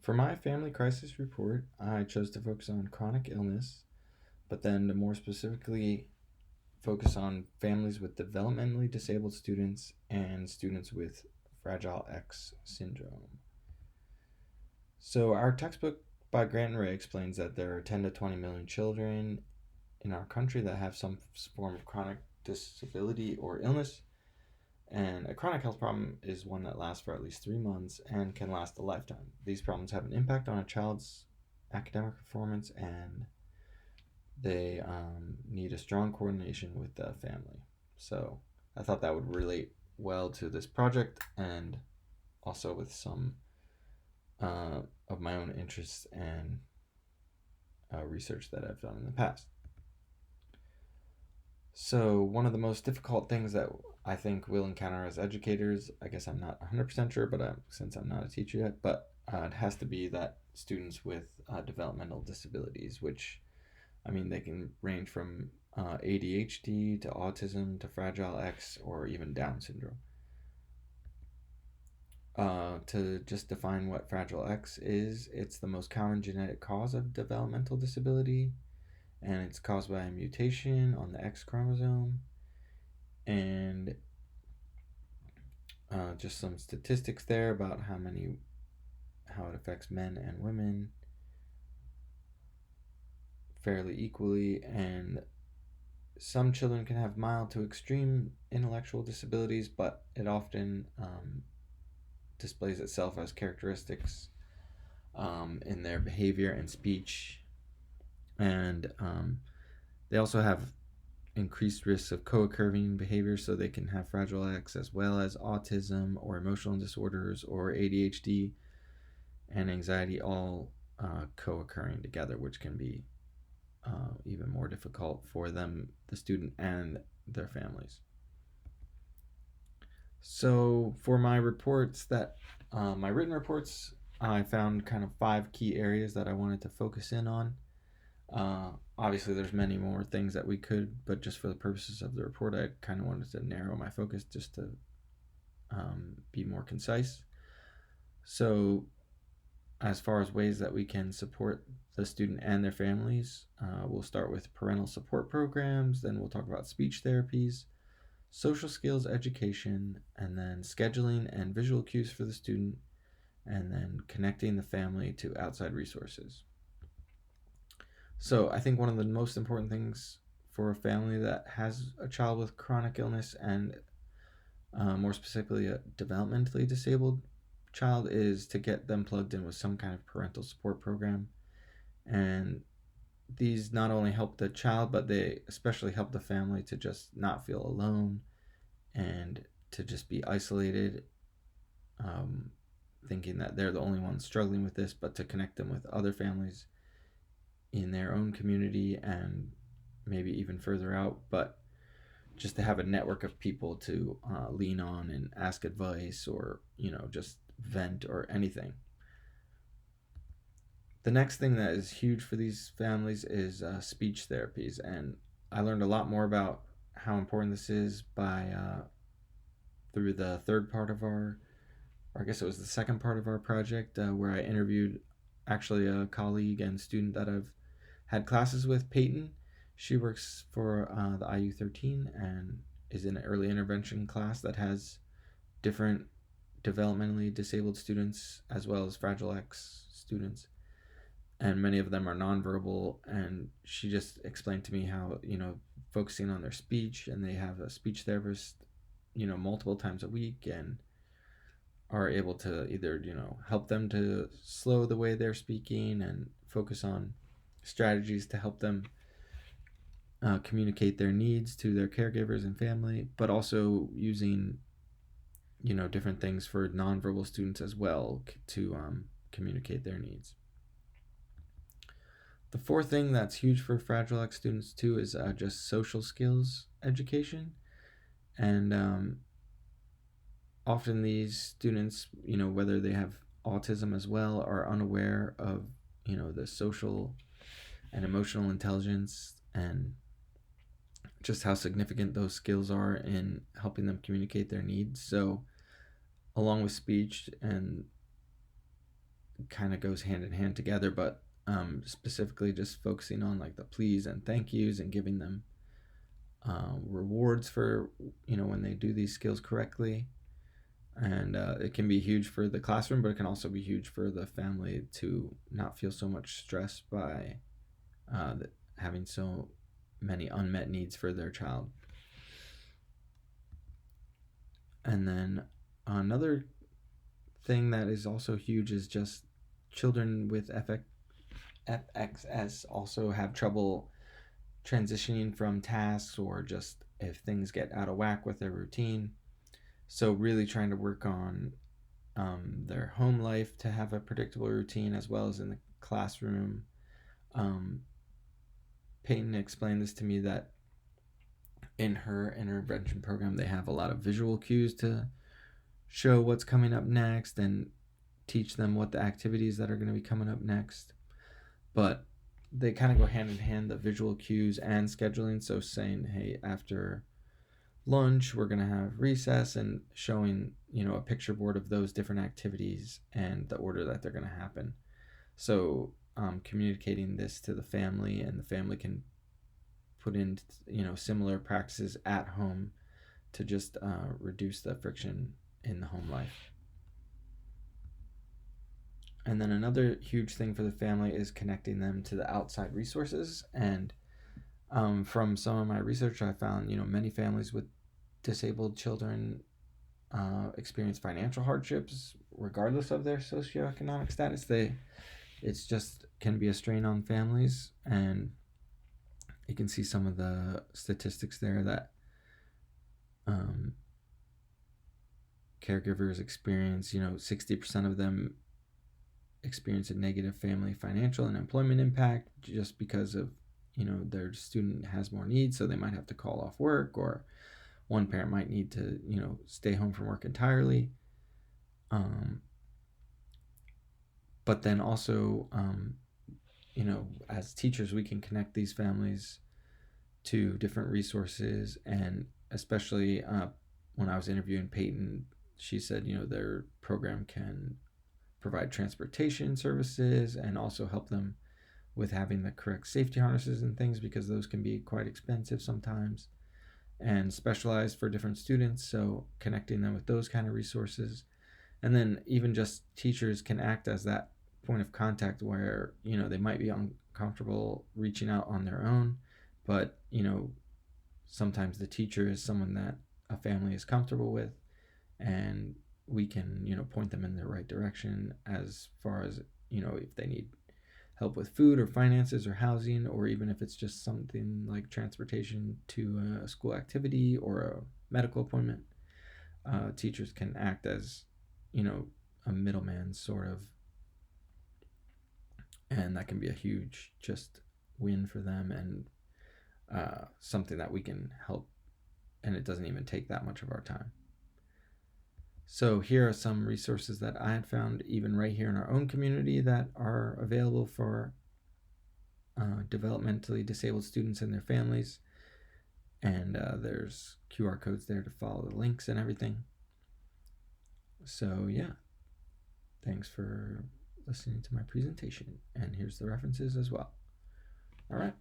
For my family crisis report, I chose to focus on chronic illness, but then to more specifically focus on families with developmentally disabled students and students with Fragile X syndrome. So, our textbook by Grant and Ray explains that there are 10 to 20 million children in our country that have some form of chronic disability or illness. And a chronic health problem is one that lasts for at least 3 months and can last a lifetime. These problems have an impact on a child's academic performance, and they need a strong coordination with the family. So I thought that would relate well to this project and also with some of my own interests and research that I've done in the past. So, one of the most difficult things that I think we'll encounter as educators, I guess I'm not 100% sure, but since I'm not a teacher yet, but it has to be that students with developmental disabilities, which I mean, they can range from ADHD to autism to Fragile X or even Down syndrome. To just define what Fragile X is, it's the most common genetic cause of developmental disability, and it's caused by a mutation on the X chromosome. And just some statistics there about how it affects men and women fairly equally. And some children can have mild to extreme intellectual disabilities, but it often displays itself as characteristics in their behavior and speech. And they also have increased risks of co-occurring behavior, so they can have Fragile X as well as autism or emotional disorders or ADHD and anxiety all co-occurring together, which can be even more difficult for them, the student, and their families. So for my reports my written reports, I found kind of 5 key areas that I wanted to focus in on. Obviously, there's many more things that we could, but just for the purposes of the report, I kind of wanted to narrow my focus just to be more concise. So, as far as ways that we can support the student and their families, we'll start with parental support programs, then we'll talk about speech therapies, social skills education, and then scheduling and visual cues for the student, and then connecting the family to outside resources. So I think one of the most important things for a family that has a child with chronic illness and more specifically a developmentally disabled child is to get them plugged in with some kind of parental support program. And these not only help the child, but they especially help the family to just not feel alone and to just be isolated, thinking that they're the only ones struggling with this, but to connect them with other families in their own community and maybe even further out, but just to have a network of people to lean on and ask advice or, just vent or anything. The next thing that is huge for these families is speech therapies. And I learned a lot more about how important this is by through the third part of our, or I guess it was the second part of our project, where I interviewed actually a colleague and student that I've had classes with, Peyton. She works for the IU13 and is in an early intervention class that has different developmentally disabled students as well as Fragile X students. And many of them are nonverbal. And she just explained to me how, focusing on their speech, and they have a speech therapist, multiple times a week, and are able to either, help them to slow the way they're speaking and focus on strategies to help them communicate their needs to their caregivers and family, but also using, different things for nonverbal students as well to communicate their needs. The fourth thing that's huge for Fragile X students too is just social skills education. And often these students, whether they have autism as well, are unaware of, the social and emotional intelligence and just how significant those skills are in helping them communicate their needs. So, along with speech and kind of goes hand in hand together, but specifically just focusing on like the please and thank yous and giving them rewards for when they do these skills correctly. And it can be huge for the classroom, but it can also be huge for the family to not feel so much stress by having so many unmet needs for their child. And then another thing that is also huge is just children with FXS also have trouble transitioning from tasks, or just if things get out of whack with their routine. So really trying to work on their home life to have a predictable routine, as well as in the classroom. Peyton explained this to me, that in her intervention program they have a lot of visual cues to show what's coming up next and teach them what the activities that are going to be coming up next. But they kind of go hand in hand, the visual cues and scheduling. So saying, hey, after lunch we're going to have recess, and showing a picture board of those different activities and the order that they're going to happen. So communicating this to the family, and the family can put in similar practices at home to just reduce the friction in the home life. And then another huge thing for the family is connecting them to the outside resources. And from some of my research, I found many families with disabled children experience financial hardships regardless of their socioeconomic status. It's just can be a strain on families, and you can see some of the statistics there that caregivers experience, 60% of them experience a negative family financial and employment impact just because of, their student has more needs, so they might have to call off work, or one parent might need to, stay home from work entirely. But then also, as teachers, we can connect these families to different resources. And especially when I was interviewing Peyton, she said, their program can provide transportation services and also help them with having the correct safety harnesses and things, because those can be quite expensive sometimes and specialized for different students. So connecting them with those kind of resources. And then even just teachers can act as that point of contact where, they might be uncomfortable reaching out on their own, but, sometimes the teacher is someone that a family is comfortable with, and we can, point them in the right direction as far as, if they need help with food or finances or housing, or even if it's just something like transportation to a school activity or a medical appointment. Teachers can act as, a middleman sort of, and that can be a huge just win for them, and something that we can help, and it doesn't even take that much of our time. So here are some resources that I had found even right here in our own community that are available for developmentally disabled students and their families. And there's QR codes there to follow the links and everything. So yeah, thanks for listening to my presentation. And here's the references as well. All right.